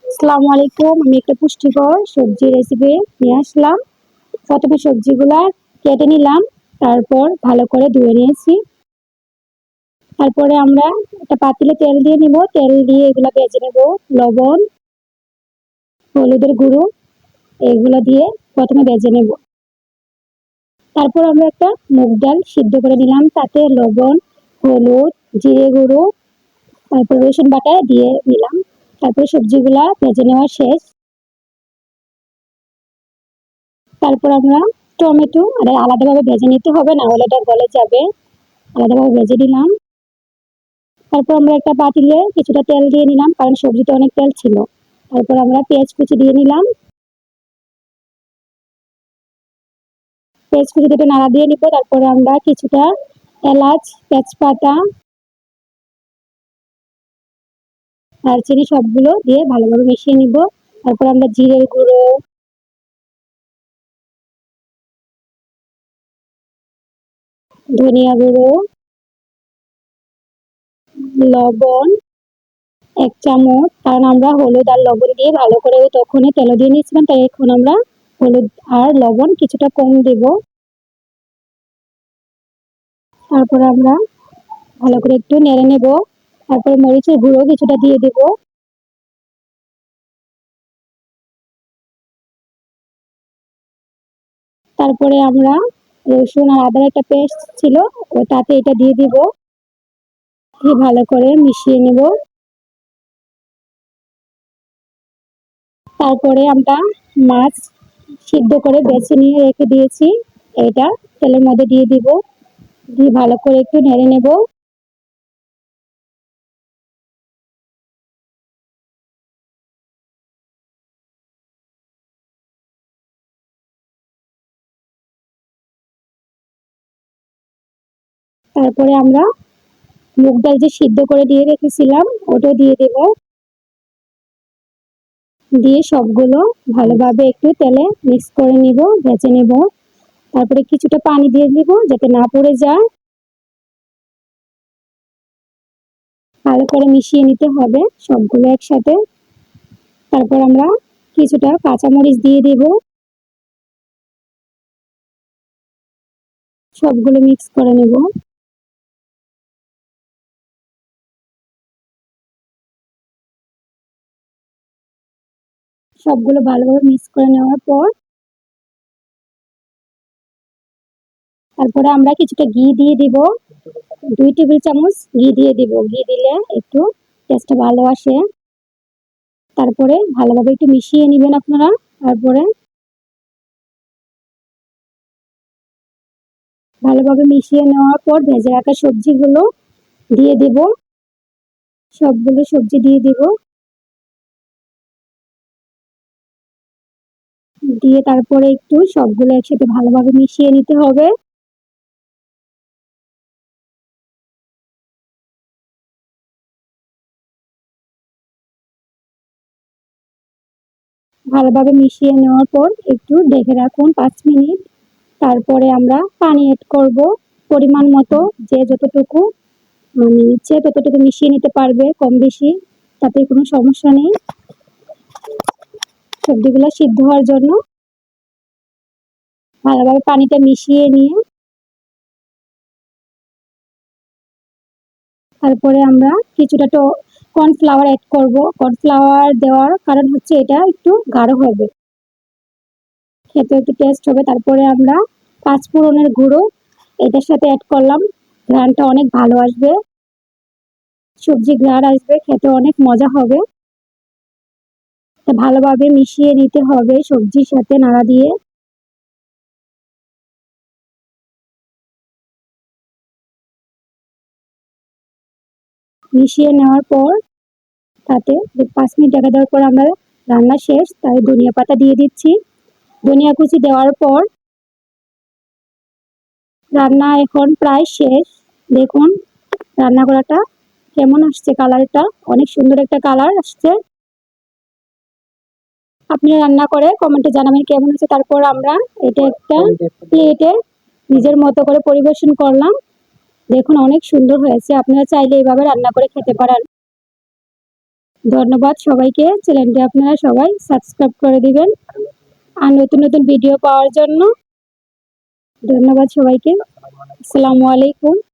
আসসালামু আলাইকুম। আমি একটা পুষ্টিকর সবজি রেসিপি নিয়ে আসলাম। প্রথমে সবজিগুলা কেটে নিলাম, তারপর ভালো করে ধুয়ে নিয়েছি। তারপরে আমরা একটা পাতিলে তেল দিয়ে নিব, তেল দিয়ে এগুলা ভেজে নেব। লবণ, হলুদের গুঁড়ো এগুলো দিয়ে প্রথমে ভেজে নেব। তারপর আমরা একটা মুগ ডাল সিদ্ধ করে নিলাম, তাতে লবণ, হলুদ, জিরে গুঁড়ো, তারপর রসুন বাটা দিয়ে নিলাম। তারপর সবজিগুলা ভেজে নেওয়া শেষ। তারপর আমরা টমেটো আর আলাদাভাবে ভেজে নিতে হবে, না হলে এটা গলে যাবে। আলাদাভাবে ভেজে নিলাম। তারপর আমরা একটা পাতিলে কিছুটা তেল দিয়ে নিলাম, কারণ সবজিতে অনেক তেল ছিল। তারপর আমরা পেঁয়াজ কুচি দিয়ে নিলাম। পেঁয়াজ কুচিতে একটু নাড়া দিয়ে নিব। তারপরে আমরা কিছুটা এলাচ, তেজপাতা, দারচিনি সবগুলো দিয়ে ভালোভাবে মিশিয়ে নিব। তারপর আমরা জিরের গুঁড়ো, ধনিয়া গুঁড়ো, লবণ ১ চামচ, কারণ আমরা হলুদ আর লবণ দিয়ে ভালো করে তখনই তেল দিয়ে নিয়েছিলাম, তাই এখন আমরা হলুদ আর লবণ কিছুটা কম দেব। তারপর আমরা ভালো করে একটু নেড়ে নেব। তারপরে মরিচের গুঁড়ো কিছুটা দিয়ে দেব। তারপরে আমরা রসুন আর আদার একটা পেস্ট ছিল, তাতে এটা দিয়ে দিব। দিয়ে ভালো করে মিশিয়ে নেব। তারপরে আমরা মাছ সিদ্ধ করে বেছে নিয়ে রেখে দিয়েছি, এটা তেলের মধ্যে দিয়ে দিব। দিয়ে ভালো করে একটু নেড়ে নেব। তারপরে আমরা মুগ ডাল যে সিদ্ধ করে দিয়ে রেখেছিলাম ওটা দিয়ে দেব। দিয়ে সবগুলো ভালোভাবে একটু তেলে মিক্স করে নিব, ভেজে নেব। তারপরে কিছুটা পানি দিয়ে দিব যাতে না পুড়ে যায়। ভালো করে মিশিয়ে নিতে হবে সবগুলো একসাথে। তারপর আমরা কিছুটা কাঁচামরিচ দিয়ে দেব। সবগুলো মিক্স করে নেব। সবগুলো ভালোভাবে মিক্স করে নেওয়ার পর তারপরে আমরা কিছুটা ঘি দিয়ে দিব। ২ টেবিল চামচ ঘি দিয়ে দিব। ঘি দিলে একটু টেস্টটা ভালো আসে। তারপরে ভালোভাবে একটু মিশিয়ে নেবেন আপনারা। তারপরে ভালোভাবে মিশিয়ে নেওয়ার পর ভেজে রাখা সবজিগুলো দিয়ে দেব। সবগুলো সবজি দিয়ে দিব। দিয়ে তারপরে একটু সবগুলো একসাথে ভালোভাবে মিশিয়ে নিতে হবে। ভালোভাবে মিশিয়ে নেওয়ার পর একটু ঢেকে রাখুন ৫ মিনিট। তারপরে আমরা পানি এড করব পরিমাণ মতো। যে যতটুকু নিচ্ছে ততটুকু মিশিয়ে নিতে পারবে, কম বেশি তাতে কোনো সমস্যা নেই। সবজিগুলো সিদ্ধ হওয়ার জন্য ভালোভাবে পানিটা মিশিয়ে নিয়ে তারপরে আমরা কিছুটা কর্নফ্লাওয়ার এড করব। কর্নফ্লাওয়ার দেওয়ার কারণ হচ্ছে এটা একটু গাঢ় হবে, খেতে একটু টেস্ট হবে। তারপরে আমরা ৫ ফোড়নের গুঁড়ো এটার সাথে এড করলাম। ঘ্রাণটা অনেক ভালো আসবে, সবজি ঘ্রাণ আসবে, খেতে অনেক মজা হবে। তা ভালোভাবে মিশিয়ে নিতে হবে সবজির সাথে নাড়া দিয়ে। মিশিয়ে নেওয়ার পর তাতে ৫ মিনিট ঢাকা দেওয়ার পর আমরা রান্না শেষ, তাই ধনিয়া পাতা দিয়ে দিচ্ছি। ধনিয়া কুচি দেওয়ার পর রান্না এখন প্রায় শেষ। দেখুন রান্না করাটা কেমন আসছে, কালারটা অনেক সুন্দর একটা কালার আসছে। আপনি রান্না করে কমেন্টে জানাবেন কেমন হয়েছে। তারপর আমরা এটা একটা প্লেটে নিজের মতো করে পরিবেশন করলাম। দেখুন অনেক সুন্দর হয়েছে। আপনারা চাইলে এইভাবে রান্না করে খেতে পারেন। ধন্যবাদ সবাইকে। চ্যানেলটি আপনারা সবাই সাবস্ক্রাইব করে দিবেন আর নতুন নতুন ভিডিও পাওয়ার জন্য। ধন্যবাদ সবাইকে। আসসালামু আলাইকুম।